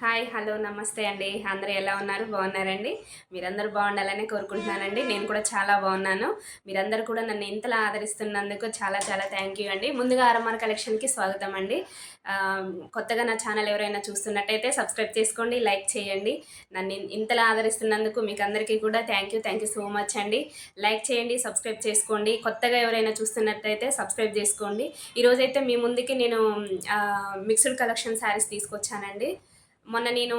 Hi, hello, నమస్తే అండి. అందరూ ఎలా ఉన్నారు? బాగున్నారండి? మీరందరూ బాగుండాలని కోరుకుంటున్నానండి. నేను కూడా చాలా బాగున్నాను. మీరందరూ కూడా నన్ను ఇంతలా ఆదరిస్తున్నందుకు చాలా చాలా థ్యాంక్ యూ అండి. ముందుగా ఆర్ఎంఆర్ కలెక్షన్‌కి స్వాగతం అండి. కొత్తగా నా ఛానల్ ఎవరైనా చూస్తున్నట్టయితే సబ్స్క్రైబ్ చేసుకోండి, లైక్ చేయండి. నన్ను ఇంతలా ఆదరిస్తున్నందుకు మీకు అందరికీ కూడా థ్యాంక్ యూ సో మచ్ అండి. లైక్ చేయండి, సబ్స్క్రైబ్ చేసుకోండి. కొత్తగా ఎవరైనా చూస్తున్నట్టయితే సబ్స్క్రైబ్ చేసుకోండి. ఈరోజైతే మీ ముందుకి నేను మిక్స్డ్ కలెక్షన్ శారీస్ తీసుకొచ్చానండి. మొన్న నేను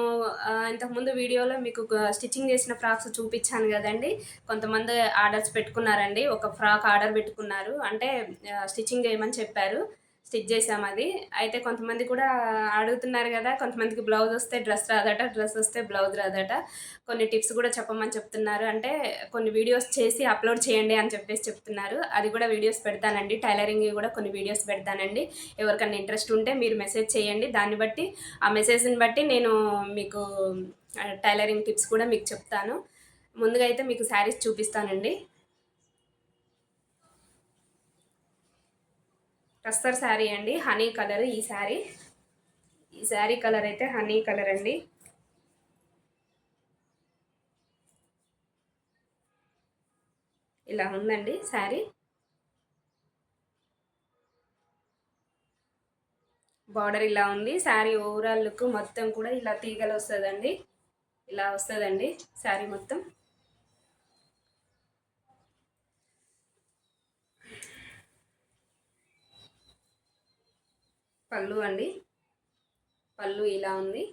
ఇంతకుముందు వీడియోలో మీకు స్టిచ్చింగ్ చేసిన ఫ్రాక్స్ చూపించాను కదండి. కొంతమంది ఆర్డర్స్ పెట్టుకున్నారండి. ఒక ఫ్రాక్ ఆర్డర్ పెట్టుకున్నారు. అంటే స్టిచ్చింగ్ చేయమని చెప్పారు. స్టిచ్ చేసాం అది. అయితే కొంతమంది కూడా అడుగుతున్నారు కదా, కొంతమందికి బ్లౌజ్ వస్తే డ్రెస్ రాదట, డ్రెస్ వస్తే బ్లౌజ్ రాదట. కొన్ని టిప్స్ కూడా చెప్పమని చెప్తున్నారు. అంటే కొన్ని వీడియోస్ చేసి అప్లోడ్ చేయండి అని చెప్తున్నారు. అది కూడా వీడియోస్ పెడతానండి. టైలరింగ్‌వి కూడా కొన్ని వీడియోస్ పెడతానండి. ఎవరికన్నా ఇంట్రెస్ట్ ఉంటే మీరు మెసేజ్ చేయండి. దాన్ని బట్టి ఆ మెసేజ్‌ని బట్టి నేను మీకు టైలరింగ్ టిప్స్ కూడా మీకు చెప్తాను. ముందుగా అయితే మీకు శారీస్ చూపిస్తానండి. టస్సర్ శారీ అండి, హనీ కలర్. ఈ శారీ కలర్ అయితే హనీ కలర్ అండి. ఇలా ఉందండి శారీ. బార్డర్ ఇలా ఉంది. శారీ ఓవరాల్ లుక్ మొత్తం కూడా ఇలా తీగలు వస్తుందండి. ఇలా వస్తుందండి శారీ మొత్తం. పళ్ళు అండి, పళ్ళు ఇలా ఉంది.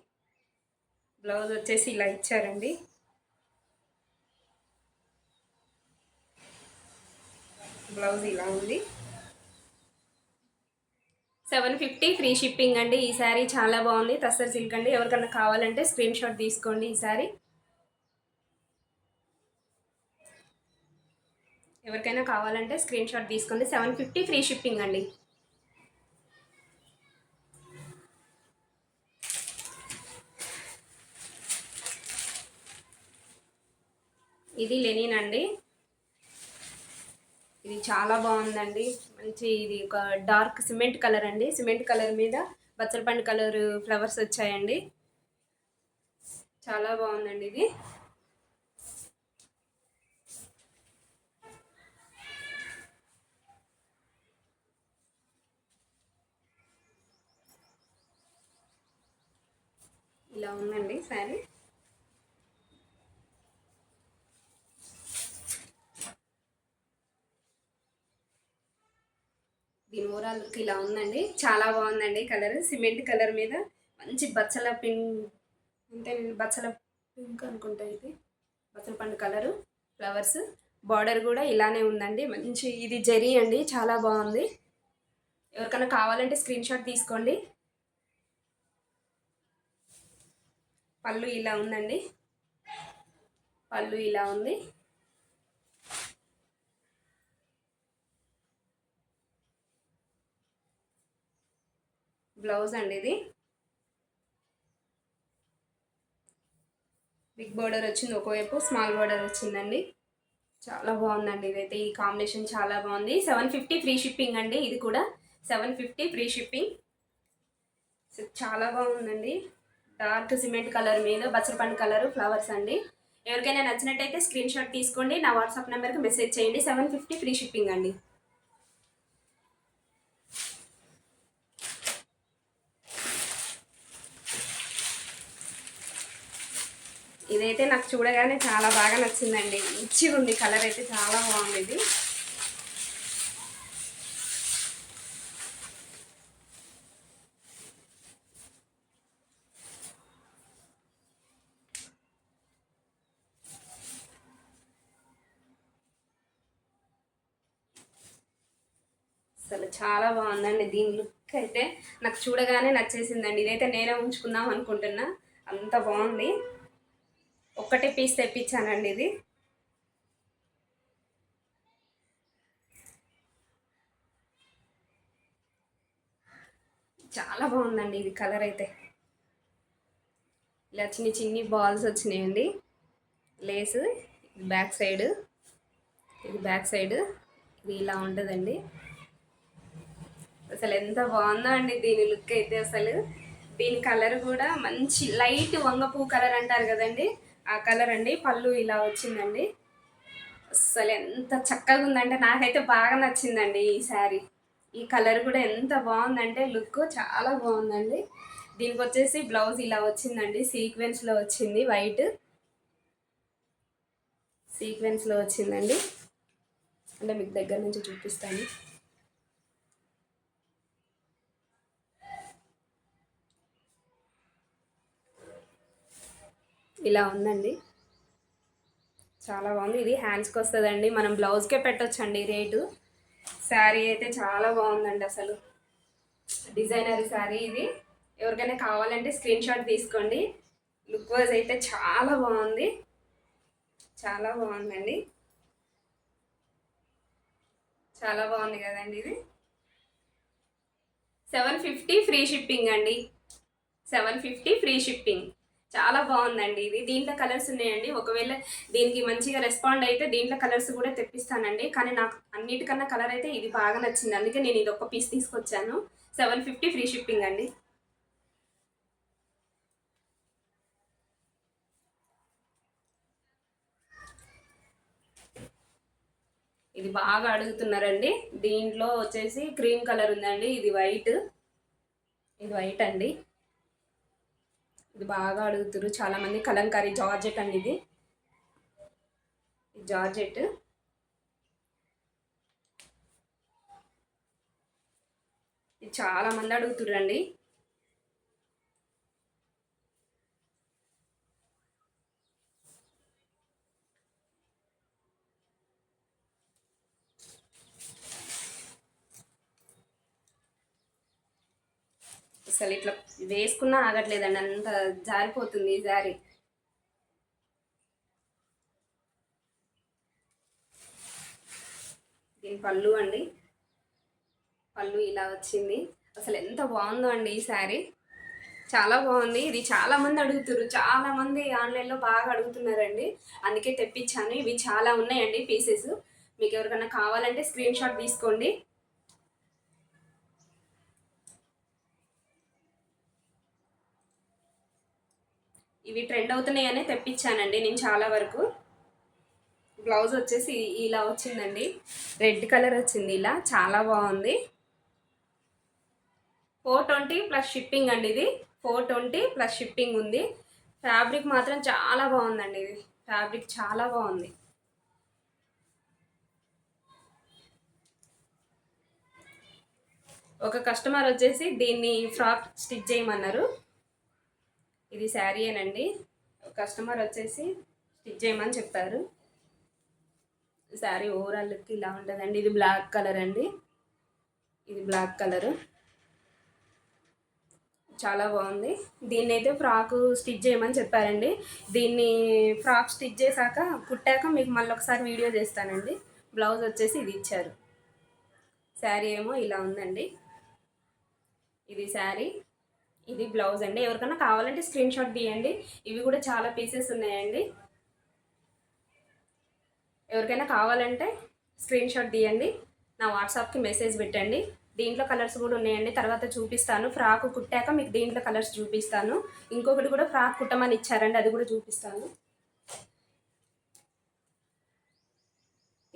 బ్లౌజ్ వచ్చేసి ఇలా ఇచ్చారండి. బ్లౌజ్ ఇలా ఉంది. 750 ఫ్రీ షిప్పింగ్ అండి. ఈ శారీ చాలా బాగుంది. తస్సర్ సిల్క్ అండి. ఎవరికన్నా కావాలంటే స్క్రీన్ షాట్ తీసుకోండి. ఈ శారీ ఎవరికైనా కావాలంటే స్క్రీన్ షాట్ తీసుకోండి. 750 ఫ్రీ షిప్పింగ్ అండి. ఇది లెనిన్ అండి. ఇది చాలా బాగుందండి. మంచి ఇది ఒక డార్క్ సిమెంట్ కలర్ అండి. సిమెంట్ కలర్ మీద బచ్చలపండు కలర్ ఫ్లవర్స్ వచ్చాయండి. చాలా బాగుందండి ఇది. ఇలా ఉందండి శారీ. దీని ఓవరాల్ లుక్ ఇలా ఉందండి. చాలా బాగుందండి కలర్. సిమెంట్ కలర్ మీద మంచి బచ్చల అంటే బచ్చల పింక్ అనుకుంటా. ఇది బచ్చల పండు కలరు, ఫ్లవర్స్. బార్డర్ కూడా ఇలానే ఉందండి. మంచి ఇది జెరీ అండి. చాలా బాగుంది. ఎవరికైనా కావాలంటే స్క్రీన్ షాట్ తీసుకోండి. పళ్ళు ఇలా ఉందండి. పళ్ళు ఇలా ఉంది. బ్లౌజ్ అండి ఇది. బిగ్ బార్డర్ వచ్చింది ఒకవైపు, స్మాల్ బార్డర్ వచ్చిందండి. చాలా బాగుందండి ఇదైతే. ఈ కాంబినేషన్ చాలా బాగుంది. 750 ఫ్రీ షిప్పింగ్ అండి. ఇది కూడా 750 ఫ్రీ షిప్పింగ్. చాలా బాగుందండి. డార్క్ సిమెంట్ కలర్ మీద బచ్చలపండు కలర్ ఫ్లవర్స్ అండి. ఎవరికైనా నచ్చినట్టయితే స్క్రీన్ షాట్ తీసుకోండి. నా వాట్సాప్ నెంబర్కి మెసేజ్ చేయండి. 750 ఫ్రీ షిప్పింగ్ అండి. ఇదైతే నాకు చూడగానే చాలా బాగా నచ్చిందండి. మంచిగా ఉంది కలర్ అయితే. చాలా బాగుంది ఇది. అసలు చాలా బాగుందండి. దీని లుక్ అయితే నాకు చూడగానే నచ్చేసిందండి. ఇదైతే నేనే ఉంచుకుందాం అనుకుంటున్నా, అంత బాగుంది. ఒక్కటే పీస్ తెప్పించానండి ఇది. చాలా బాగుందండి ఇది కలర్ అయితే. ఇలా చిన్ని చిన్ని బాల్స్ వచ్చినాయండి. లేస్. ఇది బ్యాక్ సైడ్. ఇది బ్యాక్ సైడ్. ఇది ఇలా ఉంటుందండి. అసలు ఎంత బాగుందో అండి దీని లుక్ అయితే. అసలు దీని కలర్ కూడా మంచి లైట్ వంగపూ కలర్ అంటారు కదండి, ఆ కలర్ అండి. పళ్ళు ఇలా వచ్చిందండి. అస్సలు ఎంత చక్కగా ఉందంటే నాకైతే బాగా నచ్చిందండి ఈ శారీ. ఈ కలర్ కూడా ఎంత బాగుందంటే లుక్ చాలా బాగుందండి. దీనికి వచ్చేసి బ్లౌజ్ ఇలా వచ్చిందండి, సీక్వెన్స్లో వచ్చింది, వైట్ సీక్వెన్స్లో వచ్చిందండి. అంటే మీకు దగ్గర నుంచి చూపిస్తాను. ఇలా ఉందండి, చాలా బాగుంది. ఇది హ్యాండ్స్కి వస్తుందండి, మనం బ్లౌజ్కే పెట్టొచ్చండి రేటు. శారీ అయితే చాలా బాగుందండి, అసలు డిజైనర్ శారీ ఇది. ఎవరికైనా కావాలంటే స్క్రీన్ షాట్ తీసుకోండి. లుక్ వైజ్ అయితే చాలా బాగుంది, చాలా బాగుందండి. చాలా బాగుంది కదండి ఇది. 750 ఫ్రీ షిప్పింగ్ అండి, 750 ఫ్రీ షిప్పింగ్. చాలా బాగుందండి ఇది. దీంట్లో కలర్స్ ఉన్నాయండి, ఒకవేళ దీనికి మంచిగా రెస్పాండ్ అయితే దీంట్లో కలర్స్ కూడా తెప్పిస్తానండి. కానీ నాకు అన్నిటికన్నా కలర్ అయితే ఇది బాగా నచ్చింది, అందుకే నేను ఇది ఒక పీస్ తీసుకొచ్చాను. 750 ఫ్రీ షిప్పింగ్ అండి. ఇది బాగా అడుగుతున్నారండి. దీంట్లో వచ్చేసి క్రీమ్ కలర్ ఉందండి, ఇది వైట్, ఇది వైట్ అండి. ఇది బాగా అడుగుతున్నారు చాలా మంది. కలంకారీ జార్జెట్ అండి ఇది, జార్జెట్. ఇది చాలా మంది అడుగుతుర్రండి. అసలు ఇట్లా వేసుకున్నా ఆగట్లేదండి, అంత జారిపోతుంది ఈ జారి. దీని పళ్ళు అండి, పళ్ళు ఇలా వచ్చింది. అసలు ఎంత బాగుందో అండి ఈ శారీ, చాలా బాగుంది. ఇది చాలా మంది అడుగుతున్నారు, చాలా మంది ఆన్లైన్లో బాగా అడుగుతున్నారండి, అందుకే తెప్పించాను. ఇవి చాలా ఉన్నాయండి పీసెస్. మీకు ఎవరికైనా కావాలంటే స్క్రీన్ షాట్ తీసుకోండి. ఇవి ట్రెండ్ అవుతున్నాయనే తెప్పించానండి నేను చాలా వరకు. బ్లౌజ్ వచ్చేసి ఇలా వచ్చిందండి, రెడ్ కలర్ వచ్చింది, ఇలా చాలా బాగుంది. 420 ప్లస్ షిప్పింగ్ అండి ఇది, 420 ప్లస్ షిప్పింగ్ ఉంది. ఫ్యాబ్రిక్ మాత్రం చాలా బాగుందండి, ఇది ఫ్యాబ్రిక్ చాలా బాగుంది. ఒక కస్టమర్ వచ్చేసి దీన్ని ఫ్రాక్ స్టిచ్ చేయమన్నారు. ఇది శారీయేనండి, కస్టమర్ వచ్చేసి స్టిచ్ చేయమని చెప్పారు. శారీ ఓవరాల్ లుక్ ఇలా ఉంటుందండి. ఇది బ్లాక్ కలర్ అండి, ఇది బ్లాక్ కలరు, చాలా బాగుంది. దీన్ని అయితే ఫ్రాక్ స్టిచ్ చేయమని చెప్పారండి. దీన్ని ఫ్రాక్ స్టిచ్ చేశాక కుట్టాక మీకు మళ్ళీ ఒకసారి వీడియో చేస్తానండి. బ్లౌజ్ వచ్చేసి ఇది ఇచ్చారు. శారీ ఏమో ఇలా ఉందండి, ఇది శారీ, ఇది బ్లౌజ్ అండి. ఎవరికైనా కావాలంటే స్క్రీన్ షాట్ తీయండి. ఇవి కూడా చాలా పీసెస్ ఉన్నాయండి. ఎవరికైనా కావాలంటే స్క్రీన్ షాట్ తీయండి, నా వాట్సాప్కి మెసేజ్ పెట్టండి. దీంట్లో కలర్స్ కూడా ఉన్నాయండి, తర్వాత చూపిస్తాను. ఫ్రాక్ కుట్టాక మీకు దీంట్లో కలర్స్ చూపిస్తాను. ఇంకొకటి కూడా ఫ్రాక్ కుట్టమని ఇచ్చారండి, అది కూడా చూపిస్తాను.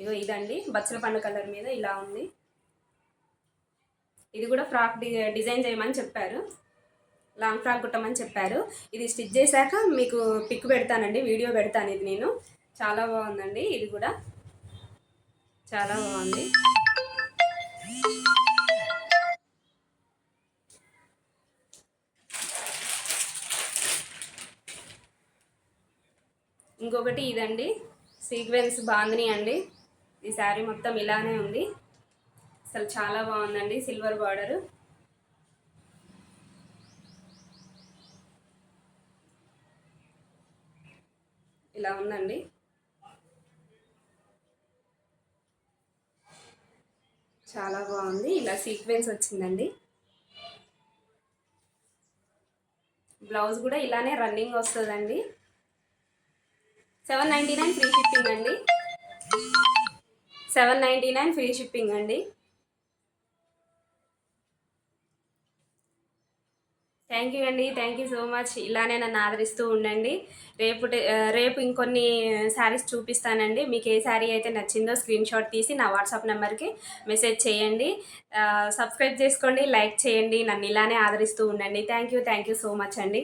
ఇగో ఇదండి, బచ్చల పండు కలర్ మీద ఇలా ఉంది. ఇది కూడా ఫ్రాక్ డిజైన్ చేయమని చెప్పారు, లాంగ్ ఫ్రాక్ కుట్టమని చెప్పారు. ఇది స్టిచ్ చేశాక మీకు పిక్ పెడతానండి, వీడియో పెడతాను. ఇది నేను చాలా బాగుందండి, ఇది కూడా చాలా బాగుంది. ఇంకొకటి ఇదండి, సీక్వెన్స్ బాందిని అండి. ఈ శారీ మొత్తం ఇలానే ఉంది, అసలు చాలా బాగుందండి. సిల్వర్ బార్డరు, ఇలా ఉందండి. చాలా బాగుంది, ఇలా సీక్వెన్స్ వచ్చిందండి. బ్లౌజ్ కూడా ఇలానే రన్నింగ్ వస్తుందండి. 799 ఫ్రీ షిప్పింగ్ అండి, 799 ఫ్రీ షిప్పింగ్ అండి. థ్యాంక్ యూ అండి. Thank you so much. ఇలానే నన్ను ఆదరిస్తూ ఉండండి. రేపు ఇంకొన్ని శారీస్ చూపిస్తానండి. మీకు ఏ శారీ అయితే నచ్చిందో స్క్రీన్‌షాట్ తీసి నా వాట్సాప్ నెంబర్‌కి మెసేజ్ చేయండి. సబ్స్క్రైబ్ చేసుకోండి, లైక్ చేయండి. నన్ను ఇలానే ఆదరిస్తూ ఉండండి. థ్యాంక్ యూ సో మచ్ అండి.